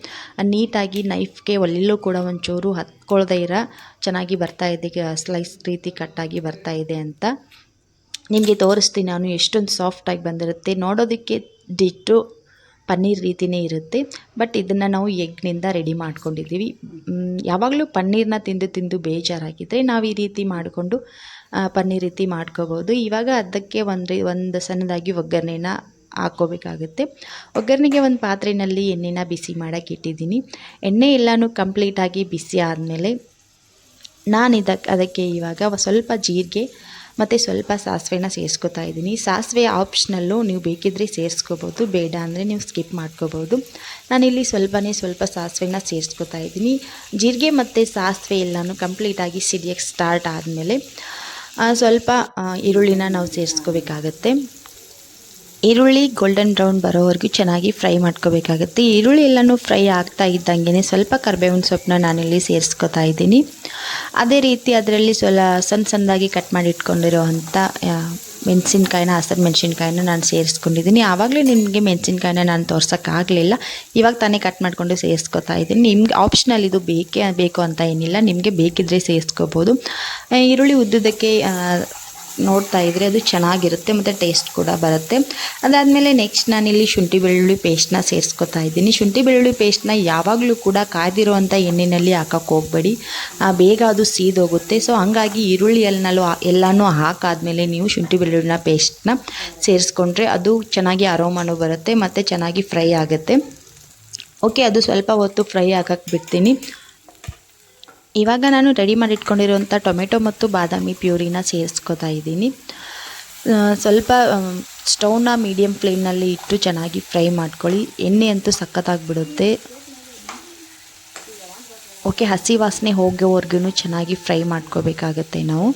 ನೀಟಾಗಿ ನೈಫ್ಗೆ ಒಲ್ಲೆಲ್ಲೂ ಕೂಡ ಒಂಚೂರು ಹತ್ಕೊಳ್ದೇ ಇರೋ ಚೆನ್ನಾಗಿ ಬರ್ತಾಯಿದೆ, ಸ್ಲೈಸ್ ರೀತಿ ಕಟ್ಟಾಗಿ ಬರ್ತಾಯಿದೆ ಅಂತ ನಿಮಗೆ ತೋರಿಸ್ತೀನಿ ನಾನು. ಎಷ್ಟೊಂದು ಸಾಫ್ಟಾಗಿ ಬಂದಿರುತ್ತೆ, ನೋಡೋದಕ್ಕೆ ಡಿಟ್ಟು ಪನ್ನೀರ್ ರೀತಿಯೇ ಇರುತ್ತೆ. ಬಟ್ ಇದನ್ನು ನಾವು ಎಗ್ನಿಂದ ರೆಡಿ ಮಾಡ್ಕೊಂಡಿದ್ದೀವಿ. ಯಾವಾಗಲೂ ಪನ್ನೀರನ್ನ ತಿಂದು ಬೇಜಾರಾಗಿದ್ದರೆ ನಾವು ಈ ರೀತಿ ಮಾಡಿಕೊಂಡು ಪನ್ನೀರ್ ರೀತಿ ಮಾಡ್ಕೋಬೋದು. ಇವಾಗ ಅದಕ್ಕೆ ಒಂದು ಸಣ್ಣದಾಗಿ ಒಗ್ಗರಣೆನ ಹಾಕ್ಕೋಬೇಕಾಗುತ್ತೆ. ಒಗ್ಗರಣೆಗೆ ಒಂದು ಪಾತ್ರೆಯಲ್ಲಿ ಎಣ್ಣೆನ ಬಿಸಿ ಮಾಡೋಕ್ಕೆ ಇಟ್ಟಿದ್ದೀನಿ. ಎಣ್ಣೆ ಎಲ್ಲನೂ ಕಂಪ್ಲೀಟಾಗಿ ಬಿಸಿ ಆದಮೇಲೆ ನಾನು ಅದಕ್ಕೆ ಇವಾಗ ಸ್ವಲ್ಪ ಜೀರಿಗೆ ಮತ್ತು ಸ್ವಲ್ಪ ಸಾಸಿವೆನ ಸೇರಿಸ್ಕೊತಾ ಇದ್ದೀನಿ. ಸಾಸಿವೆ ಆಪ್ಷನಲ್ಲು, ನೀವು ಬೇಕಿದ್ದರೆ ಸೇರಿಸ್ಕೋಬೋದು, ಬೇಡ ಅಂದರೆ ನೀವು ಸ್ಕಿಪ್ ಮಾಡ್ಕೋಬೋದು. ನಾನಿಲ್ಲಿ ಸ್ವಲ್ಪ ಸಾಸಿವೆನ ಸೇರಿಸ್ಕೊತಾ ಇದ್ದೀನಿ. ಜೀರಿಗೆ ಮತ್ತು ಸಾಸಿವೆ ಎಲ್ಲನೂ ಕಂಪ್ಲೀಟಾಗಿ ಸಿಡಿಯೋಕ್ಕೆ ಸ್ಟಾರ್ಟ್ ಆದಮೇಲೆ ಸ್ವಲ್ಪ ಈರುಳ್ಳಿನ ನಾವು ಸೇರಿಸ್ಕೋಬೇಕಾಗತ್ತೆ. ಈರುಳ್ಳಿ ಗೋಲ್ಡನ್ ಬ್ರೌನ್ ಬರೋವರೆಗೂ ಚೆನ್ನಾಗಿ ಫ್ರೈ ಮಾಡ್ಕೋಬೇಕಾಗುತ್ತೆ. ಈರುಳ್ಳಿ ಎಲ್ಲನೂ ಫ್ರೈ ಆಗ್ತಾ ಇದ್ದಂಗೆ ಸ್ವಲ್ಪ ಕರಿಬೇವಿನ ಸೊಪ್ಪನ್ನ ನಾನಿಲ್ಲಿ ಸೇರಿಸ್ಕೊತಾ ಇದ್ದೀನಿ. ಅದೇ ರೀತಿ ಅದರಲ್ಲಿ ಸಣ್ಣದಾಗಿ ಕಟ್ ಮಾಡಿ ಇಟ್ಕೊಂಡಿರೋ ಅಂಥ ಮೆಣಸಿನ್ಕಾಯಿನ, ಹಸಿರು ಮೆಣಸಿನ್ಕಾಯಿನ ನಾನು ಸೇರಿಸ್ಕೊಂಡಿದ್ದೀನಿ. ಆವಾಗಲೇ ನಿಮಗೆ ಮೆಣಸಿನ್ಕಾಯಿನ ನಾನು ತೋರ್ಸೋಕ್ಕಾಗಲಿಲ್ಲ, ಇವಾಗ ತಾನೇ ಕಟ್ ಮಾಡಿಕೊಂಡು ಸೇರಿಸ್ಕೊತಾ ಇದ್ದೀನಿ. ನಿಮ್ಗೆ ಆಪ್ಷನಲ್, ಇದು ಬೇಕು ಅಂತ ಏನಿಲ್ಲ, ನಿಮಗೆ ಬೇಕಿದ್ದರೆ ಸೇರಿಸ್ಕೋಬೋದು. ಈರುಳ್ಳಿ ಉದ್ದುದಕ್ಕೆ ನೋಡ್ತಾ ಇದ್ದರೆ ಅದು ಚೆನ್ನಾಗಿರುತ್ತೆ ಮತ್ತು ಟೇಸ್ಟ್ ಕೂಡ ಬರುತ್ತೆ. ಅದಾದಮೇಲೆ ನೆಕ್ಸ್ಟ್ ನಾನಿಲ್ಲಿ ಶುಂಠಿ ಬೆಳ್ಳುಳ್ಳಿ ಪೇಸ್ಟ್ನ ಸೇರಿಸ್ಕೊತಾ ಇದ್ದೀನಿ. ಶುಂಠಿ ಬೆಳ್ಳುಳ್ಳಿ ಪೇಸ್ಟ್ನ ಯಾವಾಗಲೂ ಕೂಡ ಕಾದಿರುವಂಥ ಎಣ್ಣೆಯಲ್ಲಿ ಹಾಕೋಕ್ಕೆ ಹೋಗಬೇಡಿ, ಬೇಗ ಅದು ಸೀದೋಗುತ್ತೆ. ಸೊ ಹಂಗಾಗಿ ಈರುಳ್ಳಿ ಎಲ್ಲನೂ ಹಾಕಾದ್ಮೇಲೆ ನೀವು ಶುಂಠಿ ಬೆಳ್ಳುಳ್ಳಿನ ಪೇಸ್ಟ್ನ ಸೇರಿಸ್ಕೊಂಡ್ರೆ ಅದು ಚೆನ್ನಾಗಿ ಅರೋಮಾನು ಬರುತ್ತೆ ಮತ್ತು ಚೆನ್ನಾಗಿ ಫ್ರೈ ಆಗುತ್ತೆ. ಓಕೆ, ಅದು ಸ್ವಲ್ಪ ಹೊತ್ತು ಫ್ರೈ ಆಗಕ್ಕೆ ಬಿಡ್ತೀನಿ. ಇವಾಗ ನಾನು ರೆಡಿ ಮಾಡಿ ಇಟ್ಕೊಂಡಿರುವಂಥ ಟೊಮೆಟೊ ಮತ್ತು ಬಾದಾಮಿ ಪ್ಯೂರಿನ ಸೇರಿಸ್ಕೊತಾ ಇದ್ದೀನಿ. ಸ್ವಲ್ಪ ಸ್ಟವ್ನ ಮೀಡಿಯಮ್ ಫ್ಲೇಮ್ನಲ್ಲಿ ಇಟ್ಟು ಚೆನ್ನಾಗಿ ಫ್ರೈ ಮಾಡ್ಕೊಳ್ಳಿ. ಎಣ್ಣೆ ಅಂತೂ ಸಖತ್ತಾಗಿಬಿಡುತ್ತೆ. ಓಕೆ, ಹಸಿ ವಾಸನೆ ಹೋಗೋವರೆಗೂ ಚೆನ್ನಾಗಿ ಫ್ರೈ ಮಾಡ್ಕೋಬೇಕಾಗತ್ತೆ ನಾವು.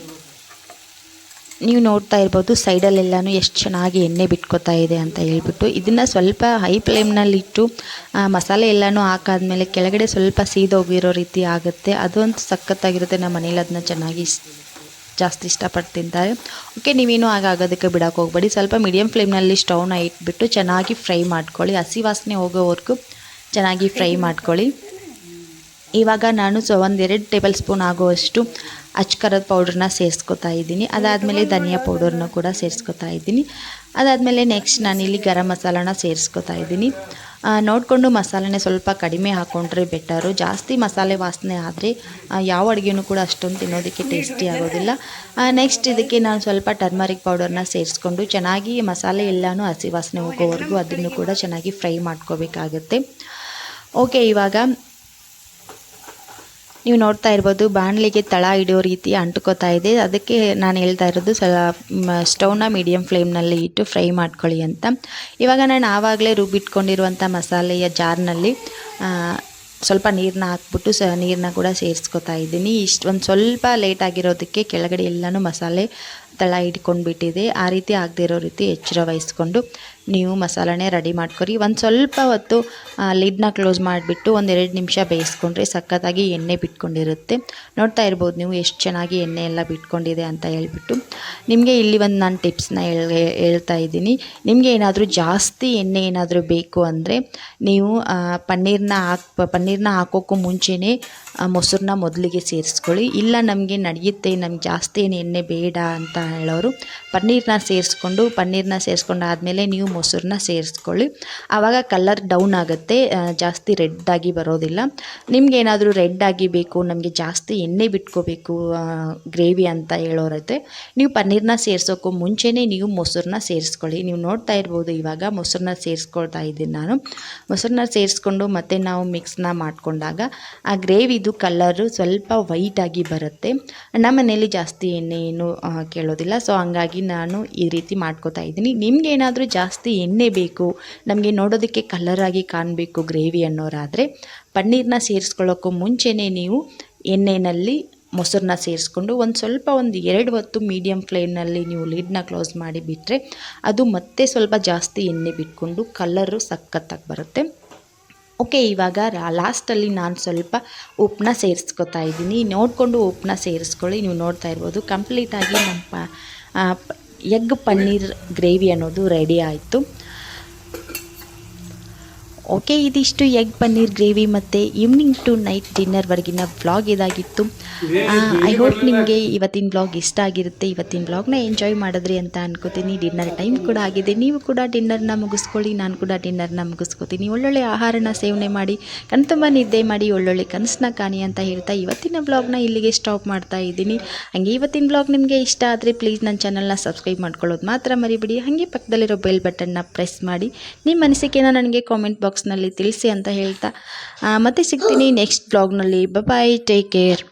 ನೀವು ನೋಡ್ತಾ ಇರ್ಬೋದು ಸೈಡಲ್ಲೆಲ್ಲನೂ ಎಷ್ಟು ಚೆನ್ನಾಗಿ ಎಣ್ಣೆ ಬಿಟ್ಕೋತಾ ಇದೆ ಅಂತ ಹೇಳ್ಬಿಟ್ಟು. ಇದನ್ನು ಸ್ವಲ್ಪ ಹೈ ಫ್ಲೇಮ್ನಲ್ಲಿಟ್ಟು ಮಸಾಲೆ ಎಲ್ಲನೂ ಹಾಕಾದ್ಮೇಲೆ ಕೆಳಗಡೆ ಸ್ವಲ್ಪ ಸೀದೋಗಿರೋ ರೀತಿ ಆಗುತ್ತೆ. ಅದಂತೂ ಸಖತ್ತಾಗಿರುತ್ತೆ. ನಮ್ಮ ಮನೇಲಿ ಅದನ್ನ ಚೆನ್ನಾಗಿ ಜಾಸ್ತಿ ಇಷ್ಟಪಟ್ಟು ತಿಂತಾರೆ. ಓಕೆ, ನೀವೇನು ಆಗೋದಕ್ಕೆ ಬಿಡೋಕೆ ಹೋಗಬೇಡಿ. ಸ್ವಲ್ಪ ಮೀಡಿಯಮ್ ಫ್ಲೇಮ್ನಲ್ಲಿ ಸ್ಟವ್ನ ಇಟ್ಬಿಟ್ಟು ಚೆನ್ನಾಗಿ ಫ್ರೈ ಮಾಡ್ಕೊಳ್ಳಿ. ಹಸಿ ವಾಸನೆ ಹೋಗೋವರೆಗೂ ಚೆನ್ನಾಗಿ ಫ್ರೈ ಮಾಡ್ಕೊಳ್ಳಿ. ಇವಾಗ ನಾನು 1-2 ಟೇಬಲ್ ಸ್ಪೂನ್ ಆಗುವಷ್ಟು ಅಚ್ಕರದ ಪೌಡ್ರನ್ನ ಸೇರಿಸ್ಕೊತಾ ಇದ್ದೀನಿ. ಅದಾದಮೇಲೆ ಧನಿಯಾ ಪೌಡರ್ನ ಕೂಡ ಸೇರಿಸ್ಕೊತಾ ಇದ್ದೀನಿ. ಅದಾದಮೇಲೆ ನೆಕ್ಸ್ಟ್ ನಾನಿಲ್ಲಿ ಗರಂ ಮಸಾಲಾನ ಸೇರಿಸ್ಕೊತಾ ಇದ್ದೀನಿ. ನೋಡಿಕೊಂಡು ಮಸಾಲೆನೇ ಸ್ವಲ್ಪ ಕಡಿಮೆ ಹಾಕ್ಕೊಂಡ್ರೆ ಬೆಟರು. ಜಾಸ್ತಿ ಮಸಾಲೆ ವಾಸನೆ ಆದರೆ ಯಾವ ಅಡುಗೆನೂ ಕೂಡ ಅಷ್ಟೊಂದು ತಿನ್ನೋದಕ್ಕೆ ಟೇಸ್ಟಿ ಆಗೋದಿಲ್ಲ. ನೆಕ್ಸ್ಟ್ ಇದಕ್ಕೆ ನಾನು ಸ್ವಲ್ಪ ಟರ್ಮರಿಕ್ ಪೌಡರ್ನ ಸೇರಿಸ್ಕೊಂಡು ಚೆನ್ನಾಗಿ ಮಸಾಲೆ ಎಲ್ಲನೂ ಹಸಿ ವಾಸನೆ ಹೋಗೋವರೆಗೂ ಅದನ್ನು ಕೂಡ ಚೆನ್ನಾಗಿ ಫ್ರೈ ಮಾಡ್ಕೋಬೇಕಾಗತ್ತೆ. ಓಕೆ, ಇವಾಗ ನೀವು ನೋಡ್ತಾ ಇರ್ಬೋದು ಬಾಣಲಿಗೆ ತಳ ಹಿಡಿಯೋ ರೀತಿ ಅಂಟ್ಕೋತಾ ಇದೆ. ಅದಕ್ಕೆ ನಾನು ಹೇಳ್ತಾ ಇರೋದು ಸ್ಟವ್ನ ಮೀಡಿಯಮ್ ಫ್ಲೇಮ್ನಲ್ಲಿ ಇಟ್ಟು ಫ್ರೈ ಮಾಡ್ಕೊಳ್ಳಿ ಅಂತ. ಇವಾಗ ನಾನು ಆವಾಗಲೇ ರುಬ್ಬಿಟ್ಕೊಂಡಿರುವಂಥ ಮಸಾಲೆಯ ಜಾರ್ನಲ್ಲಿ ಸ್ವಲ್ಪ ನೀರನ್ನ ಹಾಕ್ಬಿಟ್ಟು ನೀರನ್ನ ಕೂಡ ಸೇರಿಸ್ಕೊತಾ ಇದ್ದೀನಿ. ಒಂದು ಸ್ವಲ್ಪ ಲೇಟ್ ಆಗಿರೋದಕ್ಕೆ ಕೆಳಗಡೆ ಎಲ್ಲನೂ ಮಸಾಲೆ ತಳ ಹಿಡ್ಕೊಂಡ್ಬಿಟ್ಟಿದೆ. ಆ ರೀತಿ ಆಗದೆ ಇರೋ ರೀತಿ ಎಚ್ಚರ ವಹಿಸ್ಕೊಂಡು ನೀವು ಮಸಾಲೆನೇ ರೆಡಿ ಮಾಡ್ಕೊರಿ. ಒಂದು ಸ್ವಲ್ಪ ಹೊತ್ತು ಲಿಡ್ನ ಕ್ಲೋಸ್ ಮಾಡಿಬಿಟ್ಟು 1-2 ನಿಮಿಷ ಬೇಯಿಸ್ಕೊಂಡ್ರೆ ಸಖತ್ತಾಗಿ ಎಣ್ಣೆ ಬಿಟ್ಕೊಂಡಿರುತ್ತೆ. ನೋಡ್ತಾ ಇರ್ಬೋದು ನೀವು ಎಷ್ಟು ಚೆನ್ನಾಗಿ ಎಣ್ಣೆ ಎಲ್ಲ ಬಿಟ್ಕೊಂಡಿದೆ ಅಂತ ಹೇಳ್ಬಿಟ್ಟು. ನಿಮಗೆ ಇಲ್ಲಿ ಒಂದು ನಾನು ಟಿಪ್ಸ್ನ ಹೇಳ್ತಾ ಇದ್ದೀನಿ. ನಿಮಗೆ ಏನಾದರೂ ಜಾಸ್ತಿ ಎಣ್ಣೆ ಏನಾದರೂ ಬೇಕು ಅಂದರೆ ನೀವು ಪನ್ನೀರ್ನ ಹಾಕೋಕ್ಕೂ ಮುಂಚೆನೇ ಮೊಸರನ್ನ ಮೊದಲಿಗೆ ಸೇರಿಸ್ಕೊಳ್ಳಿ. ಇಲ್ಲ ನಮಗೆ ನಡೆಯುತ್ತೆ, ನಮ್ಗೆ ಜಾಸ್ತಿ ಏನು ಎಣ್ಣೆ ಬೇಡ ಅಂತ ಹೇಳೋರು ಪನ್ನೀರ್ನ ಸೇರಿಸ್ಕೊಂಡಾದ್ಮೇಲೆ ನೀವು ಮೊಸರನ್ನ ಸೇರಿಸ್ಕೊಳ್ಳಿ. ಆವಾಗ ಕಲರ್ ಡೌನ್ ಆಗುತ್ತೆ, ಜಾಸ್ತಿ ರೆಡ್ಡಾಗಿ ಬರೋದಿಲ್ಲ. ನಿಮಗೇನಾದರೂ ರೆಡ್ಡಾಗಿ ಬೇಕು, ನಮಗೆ ಜಾಸ್ತಿ ಎಣ್ಣೆ ಬಿಟ್ಕೋಬೇಕು ಗ್ರೇವಿ ಅಂತ ಹೇಳೋರೈತೆ ನೀವು ಪನ್ನೀರ್ನ ಸೇರಿಸೋಕ್ಕೂ ಮುಂಚೆನೇ ನೀವು ಮೊಸರನ್ನ ಸೇರಿಸ್ಕೊಳ್ಳಿ. ನೀವು ನೋಡ್ತಾ ಇರ್ಬೋದು ಇವಾಗ ಮೊಸರನ್ನ ಸೇರಿಸ್ಕೊಳ್ತಾ ಇದ್ದೀನಿ ನಾನು. ಮೊಸರನ್ನ ಸೇರಿಸ್ಕೊಂಡು ಮತ್ತೆ ನಾವು ಮಿಕ್ಸ್ನ ಮಾಡಿಕೊಂಡಾಗ ಆ ಗ್ರೇವಿದು ಕಲರು ಸ್ವಲ್ಪ ವೈಟಾಗಿ ಬರುತ್ತೆ. ನಮ್ಮ ಮನೇಲಿ ಜಾಸ್ತಿ ಎಣ್ಣೆ ಏನು ಕೇಳೋದಿಲ್ಲ. ಸೊ ಹಂಗಾಗಿ ನಾನು ಈ ರೀತಿ ಮಾಡ್ಕೋತಾ ಇದ್ದೀನಿ. ನಿಮಗೇನಾದರೂ ಜಾಸ್ತಿ ಎಣ್ಣೆ ಬೇಕು, ನಮಗೆ ನೋಡೋದಕ್ಕೆ ಕಲರಾಗಿ ಕಾಣಬೇಕು ಗ್ರೇವಿ ಅನ್ನೋರಾದರೆ ಪನ್ನೀರ್ನ ಸೇರಿಸ್ಕೊಳ್ಳೋಕ್ಕೂ ಮುಂಚೆನೇ ನೀವು ಎಣ್ಣೆಯಲ್ಲಿ ಮೊಸರನ್ನ ಸೇರಿಸ್ಕೊಂಡು ಒಂದು 2 ಹೊತ್ತು ಮೀಡಿಯಮ್ ಫ್ಲೇಮ್ನಲ್ಲಿ ನೀವು ಲಿಡ್ನ ಕ್ಲೋಸ್ ಮಾಡಿ ಬಿಟ್ಟರೆ ಅದು ಮತ್ತೆ ಸ್ವಲ್ಪ ಜಾಸ್ತಿ ಎಣ್ಣೆ ಬಿಟ್ಕೊಂಡು ಕಲರು ಸಖತ್ತಾಗಿ ಬರುತ್ತೆ. ಓಕೆ, ಇವಾಗ ಲಾಸ್ಟಲ್ಲಿ ನಾನು ಸ್ವಲ್ಪ ಉಪ್ಪನ್ನ ಸೇರಿಸ್ಕೊತಾ ಇದ್ದೀನಿ. ನೋಡಿಕೊಂಡು ಉಪ್ಪನ್ನ ಸೇರಿಸ್ಕೊಳ್ಳಿ. ನೀವು ನೋಡ್ತಾ ಇರ್ಬೋದು ಕಂಪ್ಲೀಟಾಗಿ ನಮ್ಮ ಎಗ್ ಪನ್ನೀರ್ ಗ್ರೇವಿ ಅನ್ನೋದು ರೆಡಿ ಆಯಿತು. ಓಕೆ, ಇದಿಷ್ಟು ಎಗ್ ಪನ್ನೀರ್ ಗ್ರೇವಿ ಮತ್ತು ಈವ್ನಿಂಗ್ ಟು ನೈಟ್ ಡಿನ್ನರ್ವರೆಗಿನ ವ್ಲಾಗ್ ಇದಾಗಿತ್ತು. ಐ ಹೋಪ್ ನಿಮಗೆ ಇವತ್ತಿನ ವ್ಲಾಗ್ ಇಷ್ಟ ಆಗಿರುತ್ತೆ. ಇವತ್ತಿನ ವ್ಲಾಗ್ನ ಎಂಜಾಯ್ ಮಾಡಿದ್ರಿ ಅಂತ ಅನ್ಕೋತೀನಿ. ಡಿನ್ನರ್ ಟೈಮ್ ಕೂಡ ಆಗಿದೆ. ನೀವು ಕೂಡ ಡಿನ್ನರ್ನ ಮುಗಿಸ್ಕೊಳ್ಳಿ, ನಾನು ಕೂಡ ಡಿನ್ನರ್ನ ಮುಗಿಸ್ಕೋತೀನಿ. ಒಳ್ಳೊಳ್ಳೆ ಆಹಾರನ ಸೇವನೆ ಮಾಡಿ, ಕಣ್ತುಂಬ ನಿದ್ದೆ ಮಾಡಿ, ಒಳ್ಳೊಳ್ಳೆ ಕನಸನ್ನ ಕಾಣಿ ಅಂತ ಹೇಳ್ತಾ ಇವತ್ತಿನ ವ್ಲಾಗ್ನ ಇಲ್ಲಿಗೆ ಸ್ಟಾಪ್ ಮಾಡ್ತಾ ಇದ್ದೀನಿ. ಹಾಗೆ ಇವತ್ತಿನ ವ್ಲಾಗ್ ನಿಮಗೆ ಇಷ್ಟ ಆದರೆ ಪ್ಲೀಸ್ ನನ್ನ ಚಾನಲ್ನ ಸಬ್ಸ್ಕ್ರೈಬ್ ಮಾಡ್ಕೊಳ್ಳೋದು ಮಾತ್ರ ಮರಿಬೇಡಿ. ಹಾಗೆ ಪಕ್ಕದಲ್ಲಿರೋ ಬೆಲ್ ಬಟನ್ನ ಪ್ರೆಸ್ ಮಾಡಿ ನಿಮ್ಮ ಅನಿಸಿಕೆನ ನನಗೆ ಕಾಮೆಂಟ್ ಬಾಕ್ಸ್ನಲ್ಲಿ ತಿಳಿಸಿ ಅಂತ ಹೇಳ್ತಾ ಮತ್ತೆ ಸಿಗ್ತೀನಿ ನೆಕ್ಸ್ಟ್ ವ್ಲಾಗ್ನಲ್ಲಿ. ಬಾಯ್, ಟೇಕ್ ಕೇರ್.